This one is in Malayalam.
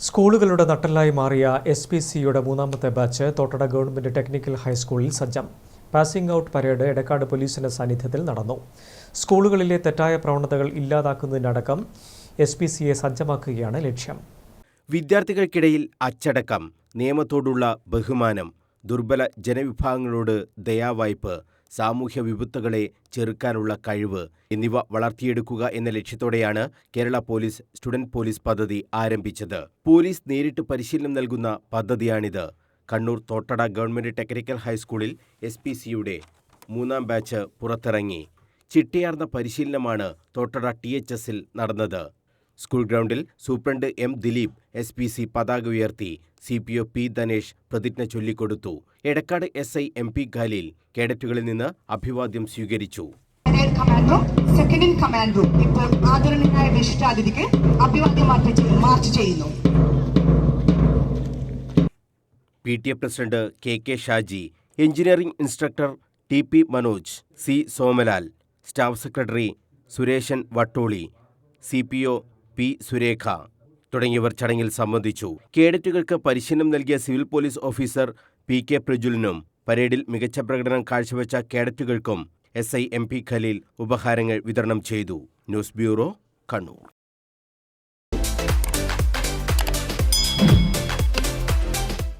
സ്കൂളുകളുടെ നട്ടെല്ലായി മാറിയ SPCയുടെ മൂന്നാമത്തെ ബാച്ച് തോട്ടട ഗവൺമെന്റ് ടെക്നിക്കൽ ഹൈസ്കൂളിൽ സജ്ജം. പാസിംഗ് ഔട്ട് പരേഡ് എടക്കാട് പോലീസിന്റെ സാന്നിധ്യത്തിൽ നടന്നു. സ്കൂളുകളിലെ തെറ്റായ പ്രവണതകൾ ഇല്ലാതാക്കുന്നതിനടക്കം SPCയെ സജ്ജമാക്കുകയാണ് ലക്ഷ്യം. വിദ്യാർത്ഥികൾക്കിടയിൽ അച്ചടക്കം, നിയമത്തോടുള്ള ബഹുമാനം, ദുർബല ജനവിഭാഗങ്ങളോട് ദയാവായ്പ്, സാമൂഹ്യ വിപത്തുകളെ ചെറുക്കാനുള്ള കഴിവ് എന്നിവ വളർത്തിയെടുക്കുക എന്ന ലക്ഷ്യത്തോടെയാണ് കേരള പോലീസ് സ്റ്റുഡന്റ് പോലീസ് പദ്ധതി ആരംഭിച്ചത്. പോലീസ് നേരിട്ട് പരിശീലനം നൽകുന്ന പദ്ധതിയാണിത്. കണ്ണൂർ തോട്ടട ഗവൺമെന്റ് ടെക്നിക്കൽ ഹൈസ്കൂളിൽ SPCയുടെ മൂന്നാം ബാച്ച് പുറത്തിറങ്ങി. ചിട്ടയാർന്ന പരിശീലനമാണ് തോട്ടട THSൽ നടന്നത്. സ്കൂൾ ഗ്രൗണ്ടിൽ സൂപ്രണ്ട് M. ദിലീപ് SPC പതാക ഉയർത്തി. CPO P. ധനേഷ് പ്രതിജ്ഞ ചൊല്ലിക്കൊടുത്തു. എടക്കാട് SI MP ഖലീൽ കേഡറ്റുകളിൽ നിന്ന് അഭിവാദ്യം സ്വീകരിച്ചു. ഇപ്പോൾ ആദരണീയനായ വിശിഷ്ടാതിഥിക്ക് അഭിവാദ്യം മാർച്ച് ചെയ്യുന്നു. PTA president KK Shaji, engineering instructor TP Manoj, C. Somalal, staff secretary Sureshan Vattoli, CPO P. Surekha തുടങ്ങിയവർ ചടങ്ങിൽ സംബന്ധിച്ചു. കേഡറ്റുകൾക്ക് പരിശീലനം നൽകിയ സിവിൽ പോലീസ് ഓഫീസർ PK പ്രജുലിനും പരേഡിൽ മികച്ച പ്രകടനം കാഴ്ചവെച്ച കേഡറ്റുകൾക്കും SI MP ഖലീൽ ഉപഹാരങ്ങൾ വിതരണം ചെയ്തു. News bureau, Kannur.